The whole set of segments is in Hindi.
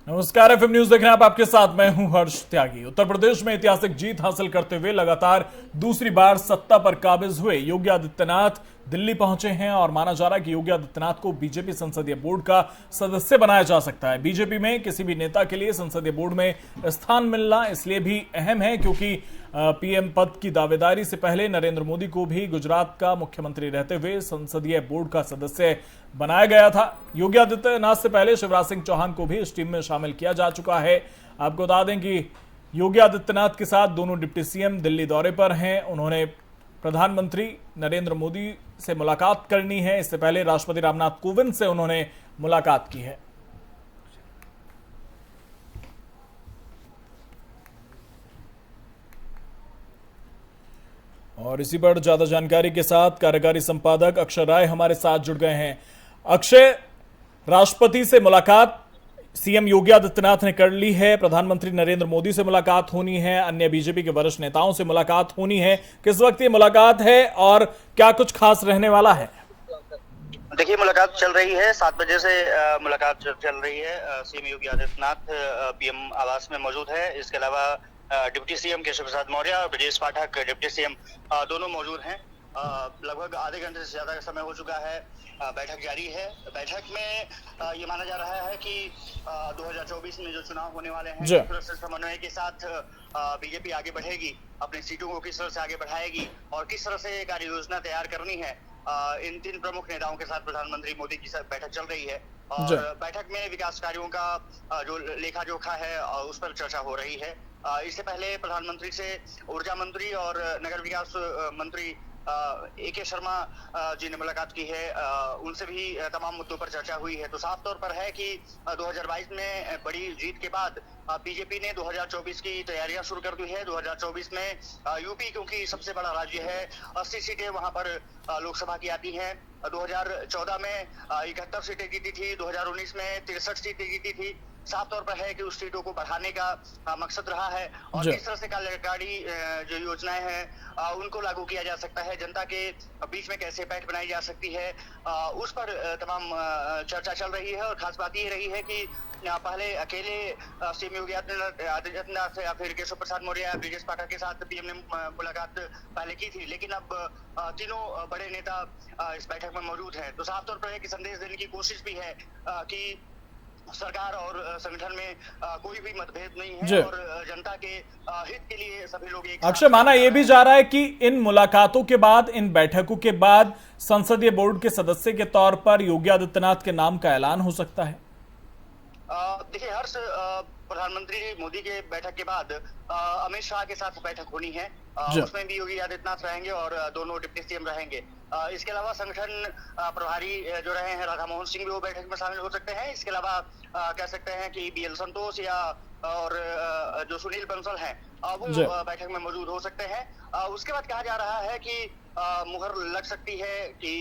नमस्कार, एफएम न्यूज देख रहे हैं आप। आपके साथ मैं हूं हर्ष त्यागी। उत्तर प्रदेश में ऐतिहासिक जीत हासिल करते हुए लगातार दूसरी बार सत्ता पर काबिज हुए योगी आदित्यनाथ दिल्ली पहुंचे हैं और माना जा रहा है कि योगी आदित्यनाथ को बीजेपी संसदीय बोर्ड का सदस्य बनाया जा सकता है। बीजेपी में किसी भी नेता के लिए संसदीय बोर्ड में स्थान मिलना इसलिए भी अहम है क्योंकि पीएम पद की दावेदारी से पहले नरेंद्र मोदी को भी गुजरात का मुख्यमंत्री रहते हुए संसदीय बोर्ड का सदस्य बनाया गया था। योगी आदित्यनाथ से पहले शिवराज सिंह चौहान को भी इस टीम में शामिल किया जा चुका है। आपको बता दें कि योगी आदित्यनाथ के साथ दोनों डिप्टी सीएम दिल्ली दौरे पर हैं। उन्होंने प्रधानमंत्री नरेंद्र मोदी से मुलाकात करनी है। इससे पहले राष्ट्रपति रामनाथ कोविंद से उन्होंने मुलाकात की है। और इसी पर ज्यादा जानकारी के साथ कार्यकारी संपादक अक्षय राय हमारे साथ जुड़ गए हैं। अक्षय, राष्ट्रपति से मुलाकात सीएम योगी आदित्यनाथ ने कर ली है, प्रधानमंत्री नरेंद्र मोदी से मुलाकात होनी है, अन्य बीजेपी के वरिष्ठ नेताओं से मुलाकात होनी है। किस वक्त ये मुलाकात है और क्या कुछ खास रहने वाला है? देखिए, मुलाकात चल रही है 7 बजे से मुलाकात चल रही है। सीएम योगी आदित्यनाथ पीएम आवास में मौजूद है। इसके अलावा डिप्टी सीएम केशव प्रसाद मौर्य और ब्रजेश पाठक डिप्टी सीएम दोनों मौजूद हैं। लगभग आधे घंटे से ज्यादा का समय हो चुका है। बैठक जारी है। बैठक में ये माना जा रहा है कि 2024 में जो चुनाव होने वाले हैं, किस तरह से समन्वय के साथ बीजेपी आगे बढ़ेगी, अपनी सीटों को किस तरह से आगे बढ़ाएगी और किस तरह से कार्य योजना तैयार करनी है, इन 3 प्रमुख नेताओं के साथ प्रधानमंत्री मोदी की बैठक चल रही है। और बैठक में विकास कार्यों का जो लेखा जोखा है उस पर चर्चा हो रही है। इससे पहले प्रधानमंत्री से ऊर्जा मंत्री और नगर विकास मंत्री ए.के. शर्मा जी ने मुलाकात की है। उनसे भी तमाम मुद्दों पर चर्चा हुई है। तो साफ तौर पर है कि 2022 में बड़ी जीत के बाद बीजेपी ने 2024 की तैयारियां शुरू कर दी है। 2024 में यूपी क्योंकि सबसे बड़ा राज्य है, 80 सीटें वहां पर लोकसभा की आती हैं। 2014 में 71 सीटें जीती थी, 2019 में 63 सीटें जीती थी। साफ तौर पर है कि उस सीटों को बढ़ाने का मकसद रहा है और किस तरह से कल्याणकारी जो योजनाएं हैं उनको लागू किया जा सकता है, जनता के बीच में कैसे पैठ बनाई जा सकती है, उस पर तमाम चर्चा चल रही है। और खास बात ये रही है कि पहले अकेले सीएम योगी आदित्यनाथ या फिर केशव प्रसाद मौर्य या ब्रजेश पाठक के साथ पीएम ने मुलाकात पहले की थी, लेकिन अब तीनों बड़े नेता इस बैठक में मौजूद हैं। तो साफ तौर पर एक संदेश देने की कोशिश भी है कि सरकार और संगठन में कोई भी मतभेद नहीं है और जनता के हित के लिए सभी लोग एक। अक्षय, माना यह भी जा रहा है कि इन मुलाकातों के बाद, इन बैठकों के बाद संसदीय बोर्ड के सदस्य के तौर पर योगी आदित्यनाथ के नाम का ऐलान हो सकता है। देखिए हर्ष, प्रधानमंत्री मोदी के बैठक के बाद अमित शाह के साथ बैठक होनी है। उसमें भी योगी आदित्यनाथ रहेंगे और दोनों डिप्टी सीएम रहेंगे। इसके अलावा संगठन प्रभारी जो रहे हैं राधा मोहन सिंह भी वो बैठक में शामिल हो सकते हैं। इसके अलावा कह सकते हैं कि बीएल संतोष या और जो सुनील बंसल हैं वो बैठक में मौजूद हो सकते हैं। उसके बाद कहा जा रहा है कि मुहर लग सकती है कि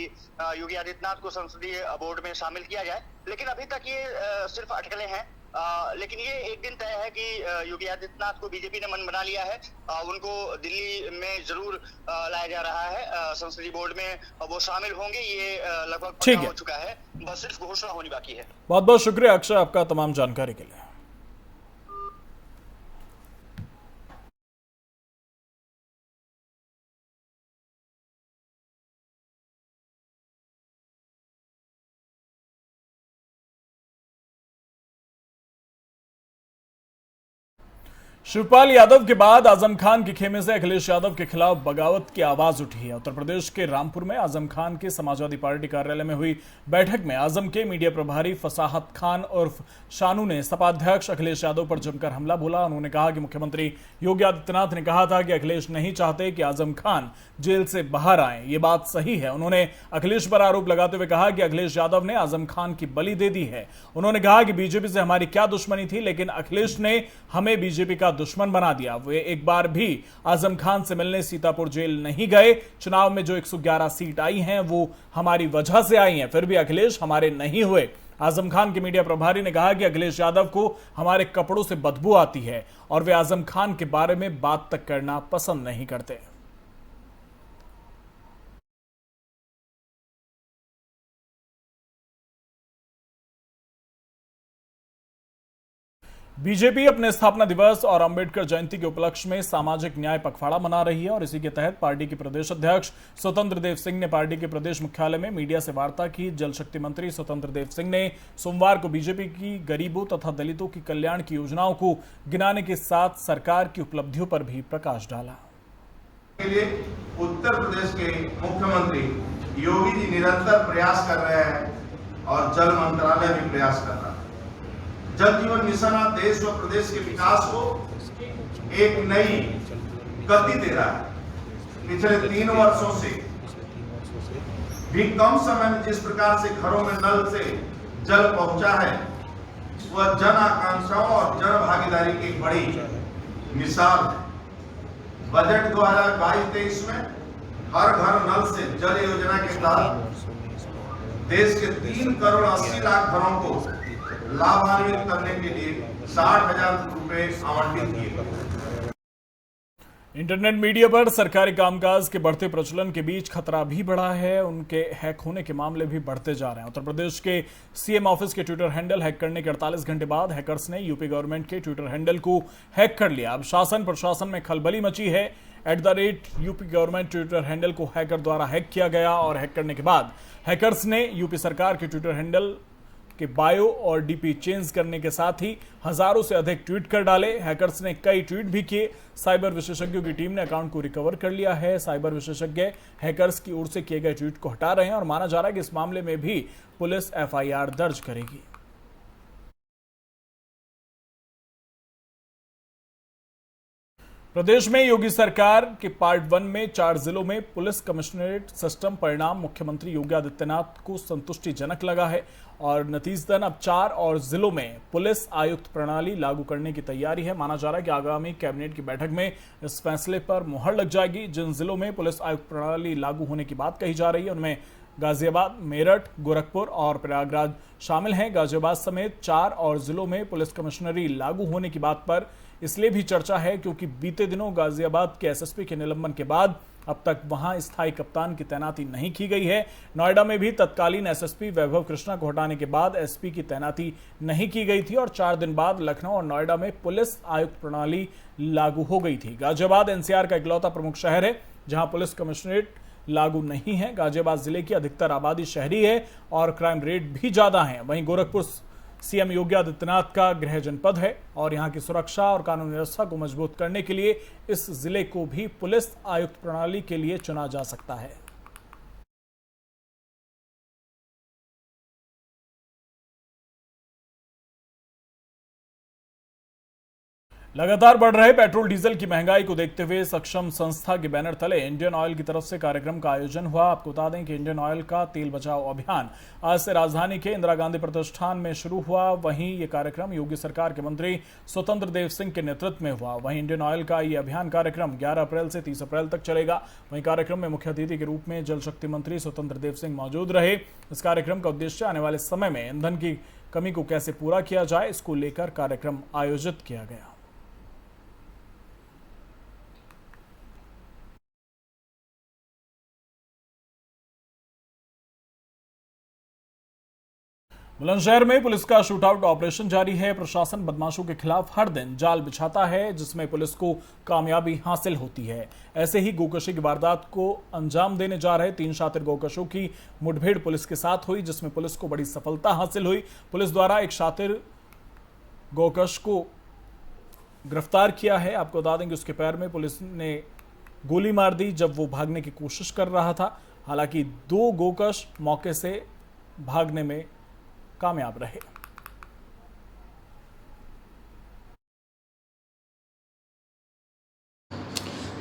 योगी आदित्यनाथ को संसदीय बोर्ड में शामिल किया जाए, लेकिन अभी तक ये सिर्फ अटकलें हैं। लेकिन ये एक दिन तय है कि योगी आदित्यनाथ को बीजेपी ने मन बना लिया है। उनको दिल्ली में जरूर लाया जा रहा है संसदीय बोर्ड में, वो शामिल होंगे। ये लगभग पक्का हो चुका है, बस सिर्फ घोषणा होनी बाकी है। बहुत बहुत शुक्रिया अक्षय आपका तमाम जानकारी के लिए। शिवपाल यादव के बाद आजम खान के खेमे से अखिलेश यादव के खिलाफ बगावत की आवाज उठी है। उत्तर प्रदेश के रामपुर में आजम खान के समाजवादी पार्टी कार्यालय में हुई बैठक में आजम के मीडिया प्रभारी फसाहत खान उर्फ शानू ने सपा अध्यक्ष अखिलेश यादव पर जमकर हमला बोला। उन्होंने कहा कि मुख्यमंत्री योगी आदित्यनाथ ने कहा था कि अखिलेश नहीं चाहते कि आजम खान जेल से बाहर आए। ये बात सही है। उन्होंने अखिलेश पर आरोप लगाते हुए कहा कि अखिलेश यादव ने आजम खान की बलि दे दी है। उन्होंने कहा कि बीजेपी से हमारी क्या दुश्मनी थी, लेकिन अखिलेश ने हमें बीजेपी का दुश्मन बना दिया। वे एक बार भी आजम खान से मिलने सीतापुर जेल नहीं गए। चुनाव में जो 111 सीट आई हैं वो हमारी वजह से आई हैं, फिर भी अखिलेश हमारे नहीं हुए। आजम खान के मीडिया प्रभारी ने कहा कि अखिलेश यादव को हमारे कपड़ों से बदबू आती है और वे आजम खान के बारे में बात तक करना पसंद नहीं करते। बीजेपी अपने स्थापना दिवस और अंबेडकर जयंती के उपलक्ष्य में सामाजिक न्याय पखवाड़ा मना रही है और इसी के तहत पार्टी के प्रदेश अध्यक्ष स्वतंत्र देव सिंह ने पार्टी के प्रदेश मुख्यालय में मीडिया से वार्ता की। जल शक्ति मंत्री स्वतंत्र देव सिंह ने सोमवार को बीजेपी की गरीबों तथा दलितों की कल्याण की योजनाओं को गिनाने के साथ सरकार की उपलब्धियों पर भी प्रकाश डाला। के लिए उत्तर प्रदेश के मुख्यमंत्री योगी जी निरंतर प्रयास कर रहे हैं और जल मंत्रालय भी प्रयास कर रहा है। जल जीवन मिशन आज देश व प्रदेश के विकास को एक नई गति दे रहा है। पिछले 3 वर्षों से भी कम समय में जिस प्रकार से घरों में नल से जल पहुंचा है, वह जन आकांक्षाओं और जन भागीदारी की एक बड़ी मिसाल है। बजट 2022-23 में हर घर नल से जल योजना के तहत देश के 3 करोड़ 80 लाख घरों को लाभान्वित करने के लिए 60,000 रुपए आवंटित किए गए। इंटरनेट मीडिया पर सरकारी कामकाज के बढ़ते प्रचलन के बीच खतरा भी बढ़ा है। उनके हैक होने के मामले भी बढ़ते जा रहे हैं। उत्तर प्रदेश के सीएम ऑफिस के ट्विटर हैंडल हैक करने के 48 घंटे बाद हैकर्स ने यूपी गवर्नमेंट के ट्विटर हैंडल को हैक कर लिया। अब शासन प्रशासन में खलबली मची है। @यूपी गवर्नमेंट ट्विटर हैंडल को हैकर द्वारा हैक किया गया और हैक करने के बाद हैकर्स ने यूपी सरकार के ट्विटर हैंडल के बायो और डीपी चेंज करने के साथ ही हजारों से अधिक ट्वीट कर डाले। हैकर्स ने कई ट्वीट भी किए। साइबर विशेषज्ञों की टीम ने अकाउंट को रिकवर कर लिया है। साइबर विशेषज्ञ हैकर्स की ओर से किए गए ट्वीट को हटा रहे हैं और माना जा रहा है कि इस मामले में भी पुलिस FIR दर्ज करेगी। प्रदेश में योगी सरकार के पार्ट 1 में 4 जिलों में पुलिस कमिश्नरेट सिस्टम परिणाम मुख्यमंत्री योगी आदित्यनाथ को संतुष्टिजनक लगा है और नतीजतन अब 4 और जिलों में पुलिस आयुक्त प्रणाली लागू करने की तैयारी है। माना जा रहा है कि आगामी कैबिनेट की बैठक में इस फैसले पर मुहर लग जाएगी। जिन जिलों में पुलिस आयुक्त प्रणाली लागू होने की बात कही जा रही है उनमें गाजियाबाद, मेरठ, गोरखपुर और प्रयागराज शामिल हैं। गाजियाबाद समेत 4 और जिलों में पुलिस कमिश्नरी लागू होने की बात पर इसलिए भी चर्चा है क्योंकि बीते दिनों गाजियाबाद के SSP के निलंबन के बाद अब तक वहां स्थायी कप्तान की तैनाती नहीं की गई है। नोएडा में भी तत्कालीन SSP वैभव कृष्णा को हटाने के बाद SP की तैनाती नहीं की गई थी और 4 दिन बाद लखनऊ और नोएडा में पुलिस आयुक्त प्रणाली लागू हो गई थी। गाजियाबाद NCR का इकलौता प्रमुख शहर है जहां पुलिस कमिश्नरेट लागू नहीं है। गाजियाबाद जिले की अधिकतर आबादी शहरी है और क्राइम रेट भी ज्यादा है। वहीं गोरखपुर सीएम योगी आदित्यनाथ का गृह जनपद है और यहां की सुरक्षा और कानून व्यवस्था को मजबूत करने के लिए इस जिले को भी पुलिस आयुक्त प्रणाली के लिए चुना जा सकता है। लगातार बढ़ रहे पेट्रोल डीजल की महंगाई को देखते हुए सक्षम संस्था के बैनर तले इंडियन ऑयल की तरफ से कार्यक्रम का आयोजन हुआ। आपको बता दें कि इंडियन ऑयल का तेल बचाओ अभियान आज से राजधानी के इंदिरा गांधी प्रतिष्ठान में शुरू हुआ। वहीं ये कार्यक्रम योगी सरकार के मंत्री स्वतंत्र देव सिंह के नेतृत्व में हुआ। वहीं इंडियन ऑयल का ये अभियान कार्यक्रम 11 अप्रैल से 30 अप्रैल तक चलेगा। वहीं कार्यक्रम में मुख्य अतिथि के रूप में जल शक्ति मंत्री स्वतंत्र देव सिंह मौजूद रहे। इस कार्यक्रम का उद्देश्य आने वाले समय में ईंधन की कमी को कैसे पूरा किया जाए, इसको लेकर कार्यक्रम आयोजित किया गया। बुलंदशहर में पुलिस का शूटआउट ऑपरेशन जारी है। प्रशासन बदमाशों के खिलाफ हर दिन जाल बिछाता है जिसमें पुलिस को कामयाबी हासिल होती है। ऐसे ही गोकशी की वारदात को अंजाम देने जा रहे 3 शातिर गोकशों की मुठभेड़ पुलिस के साथ हुई जिसमें पुलिस को बड़ी सफलता हासिल हुई। पुलिस द्वारा एक शातिर गोकश को गिरफ्तार किया है। आपको बता दें कि उसके पैर में पुलिस ने गोली मार दी जब वो भागने की कोशिश कर रहा था। हालांकि 2 गोकश मौके से भागने में कामयाब रहे।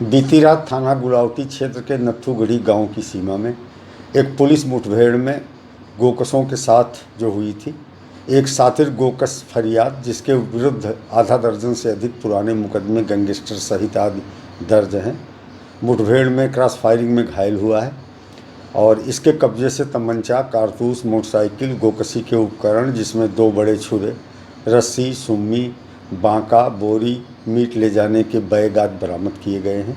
बीती रात थाना गुलावटी क्षेत्र के नथुगढ़ी गांव की सीमा में एक पुलिस मुठभेड़ में गोकशों के साथ जो हुई थी, एक शातिर गोकश फरियाद जिसके विरुद्ध आधा दर्जन से अधिक पुराने मुकदमे गैंगस्टर सहित आदि दर्ज हैं, मुठभेड़ में क्रॉस फायरिंग में घायल हुआ है और इसके कब्जे से तमंचा, कारतूस, मोटरसाइकिल, गोकशी के उपकरण जिसमें 2 बड़े छुरे, रस्सी, सुम्मी, बांका, बोरी, मीट ले जाने के बैग आदि बरामद किए गए हैं।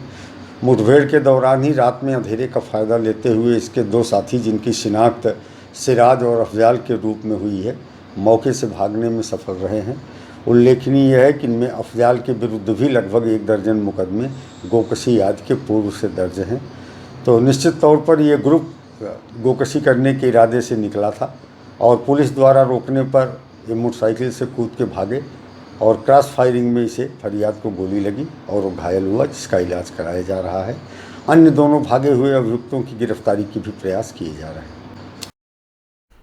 मुठभेड़ के दौरान ही रात में अंधेरे का फ़ायदा लेते हुए इसके 2 साथी जिनकी शिनाख्त सिराज और अफजाल के रूप में हुई है, मौके से भागने में सफल रहे हैं। उल्लेखनीय है कि इनमें अफजाल के विरुद्ध भी लगभग 1 दर्जन मुकदमे गोकशी आदि के पूर्व से दर्ज हैं। तो निश्चित तौर पर ये ग्रुप गोकशी करने के इरादे से निकला था और पुलिस द्वारा रोकने पर ये मोटरसाइकिल से कूद के भागे और क्रॉस फायरिंग में इसे फरियाद को गोली लगी और वो घायल हुआ, जिसका इलाज कराया जा रहा है। अन्य दोनों भागे हुए अभियुक्तों की गिरफ्तारी के भी प्रयास किए जा रहे हैं।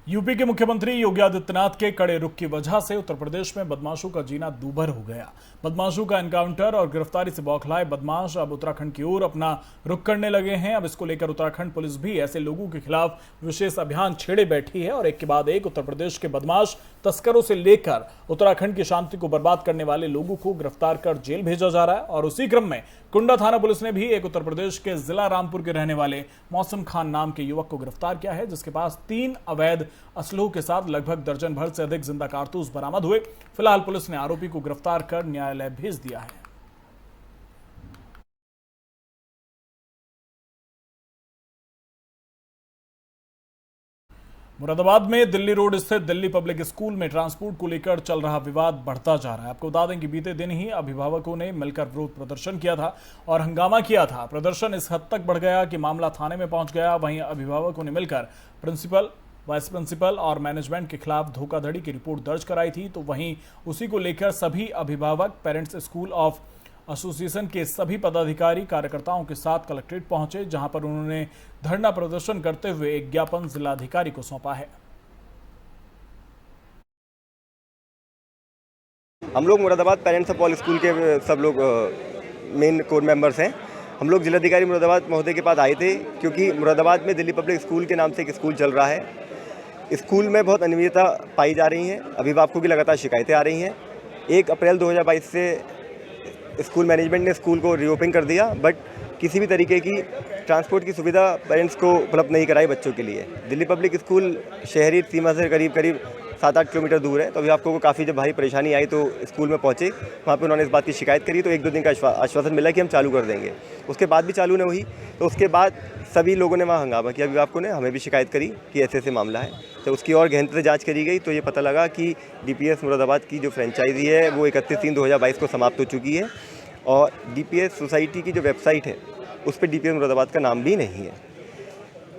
यूपी के मुख्यमंत्री योगी आदित्यनाथ के कड़े रुख की वजह से उत्तर प्रदेश में बदमाशों का जीना दूभर हो गया। बदमाशों का एनकाउंटर और गिरफ्तारी से बौखलाए बदमाश अब उत्तराखंड की ओर अपना रुख करने लगे हैं। अब इसको लेकर उत्तराखंड पुलिस भी ऐसे लोगों के खिलाफ विशेष अभियान छेड़े बैठी है और एक के बाद एक उत्तर प्रदेश के बदमाश तस्करों से लेकर उत्तराखंड की शांति को बर्बाद करने वाले लोगों को गिरफ्तार कर जेल भेजा जा रहा है। और उसी क्रम में कुंडा थाना पुलिस ने भी एक उत्तर प्रदेश के जिला रामपुर के रहने वाले मौसम खान नाम के युवक को गिरफ्तार किया है, जिसके पास 3 अवैध असलहों के साथ लगभग दर्जन भर से अधिक जिंदा कारतूस बरामद हुए। फिलहाल पुलिस ने आरोपी को गिरफ्तार कर न्यायालय भेज दिया है। मुरादाबाद में दिल्ली रोड स्थित दिल्ली पब्लिक स्कूल में ट्रांसपोर्ट को लेकर चल रहा विवाद बढ़ता जा रहा है। आपको बता दें कि बीते दिन ही अभिभावकों ने मिलकर विरोध प्रदर्शन किया था और हंगामा किया था। प्रदर्शन इस हद तक बढ़ गया कि मामला थाने में पहुंच गया। वहीं अभिभावकों ने मिलकर प्रिंसिपल, वाइस प्रिंसिपल और मैनेजमेंट के खिलाफ धोखाधड़ी की रिपोर्ट दर्ज कराई थी। तो वहीं उसी को लेकर सभी अभिभावक पेरेंट्स स्कूल ऑफ एसोसिएशन के सभी पदाधिकारी कार्यकर्ताओं के साथ कलेक्ट्रेट पहुंचे, जहां पर उन्होंने धरना प्रदर्शन करते हुए एक ज्ञापन जिलाधिकारी को सौंपा है। हम लोग Moradabad parents of all school के सब लोग मेन कोर मेंबर्स हैं। हम लोग जिलाधिकारी मुरादाबाद महोदय के पास आए थे क्योंकि मुरादाबाद में दिल्ली पब्लिक स्कूल के नाम से एक स्कूल चल रहा है। स्कूल में बहुत अनियमितता पाई जा रही है, अभिभावकों की लगातार शिकायतें आ रही हैं। 1 अप्रैल 2022 से स्कूल मैनेजमेंट ने स्कूल को रीओपन कर दिया, बट किसी भी तरीके की ट्रांसपोर्ट की सुविधा पेरेंट्स को उपलब्ध नहीं कराई बच्चों के लिए। दिल्ली पब्लिक स्कूल शहरी सीमा से करीब 7-8 किलोमीटर दूर है। तो अभिभावकों को काफ़ी जब भारी परेशानी आई तो स्कूल में पहुंचे, वहाँ पे उन्होंने इस बात की शिकायत करी। तो 1-2 दिन का आश्वासन मिला कि हम चालू कर देंगे। उसके बाद भी चालू नहीं हुई। तो उसके बाद सभी लोगों ने वहाँ हंगामा किया, अभिभावकों ने हमें भी शिकायत करी कि ऐसे ऐसे मामला है। तो उसकी और गहनता से जांच करी गई तो ये पता लगा कि DPS मुरादाबाद की जो फ्रेंचाइजी है वो 31/3/2022 को समाप्त हो चुकी है और DPS सोसाइटी की जो वेबसाइट है उस पर DPS मुरादाबाद का नाम भी नहीं है।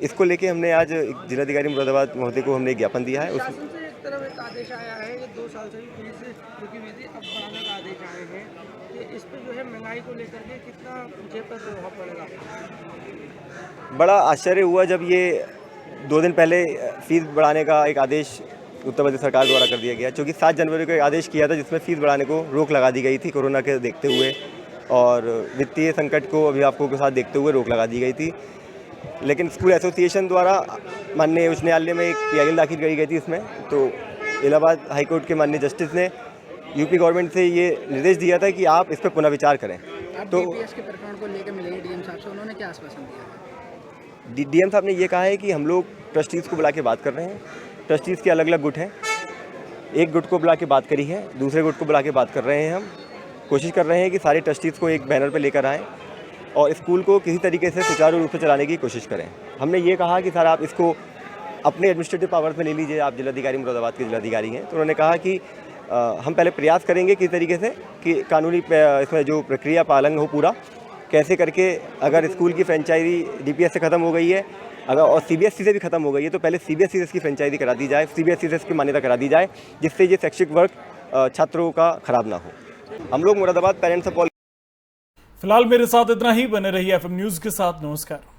इसको लेके हमने आज जिलाधिकारी मुरादाबाद महोदय को हमने ज्ञापन दिया है। शासन से एक तरफ एक आदेश आया है कि 2 साल से भी पुलिस रुकी हुई थी, अब बढ़ाने का आदेश आए हैं कि इस पर जो है महंगाई को लेकर के कितना जेब पर प्रभाव पड़ेगा। बड़ा आश्चर्य हुआ जब ये 2 दिन पहले फीस बढ़ाने का एक आदेश उत्तर प्रदेश सरकार द्वारा कर दिया गया, क्योंकि 7 जनवरी को एक आदेश किया था जिसमें फीस बढ़ाने को रोक लगा दी गई थी कोरोना के देखते हुए और वित्तीय संकट को अभिभावकों के साथ देखते हुए रोक लगा दी गई थी। लेकिन स्कूल एसोसिएशन द्वारा माननीय उच्च न्यायालय में एक PIL दाखिल करी गई थी इसमें। तो इलाहाबाद हाईकोर्ट के माननीय जस्टिस ने यूपी गवर्नमेंट से ये निर्देश दिया था कि आप इस पर पुनः विचार करें। तो DPS के प्रकरण को लेकर मिले DM साहब से, उन्होंने क्या आश्वासन दिया? DM साहब ने ये कहा है कि हम लोग ट्रस्टीज़ को बुला के बात कर रहे हैं। ट्रस्टीज़ के अलग अलग गुट हैं, एक गुट को बुला के बात करी है, दूसरे गुट को बुला के बात कर रहे हैं। हम कोशिश कर रहे हैं कि सारे ट्रस्टीज़ को एक बैनर पर लेकर आएँ और स्कूल को किसी तरीके से सुचारू रूप से चलाने की कोशिश करें। हमने ये कहा कि सर आप इसको अपने एडमिनिस्ट्रेटिव पावर्स में ले लीजिए, आप जिलाधिकारी मुरादाबाद के जिलाधिकारी हैं। तो उन्होंने कहा कि हम पहले प्रयास करेंगे किस तरीके से कि कानूनी इसमें जो प्रक्रिया पालन हो पूरा कैसे करके, अगर स्कूल की फ्रेंचाइजी DPS से ख़त्म हो गई है अगर और CBSE से भी ख़त्म हो गई है तो पहले CBSE से इसकी फ्रेंचाइजी करा दी जाए, CBSE से इसकी मान्यता करा दी जाए, जिससे ये शैक्षिक वर्ग छात्रों का खराब ना हो। हम लोग मुरादाबाद पेरेंट्स ऑफ ऑल। फिलहाल मेरे साथ इतना ही। बने रहिए FM न्यूज़ के साथ। नमस्कार।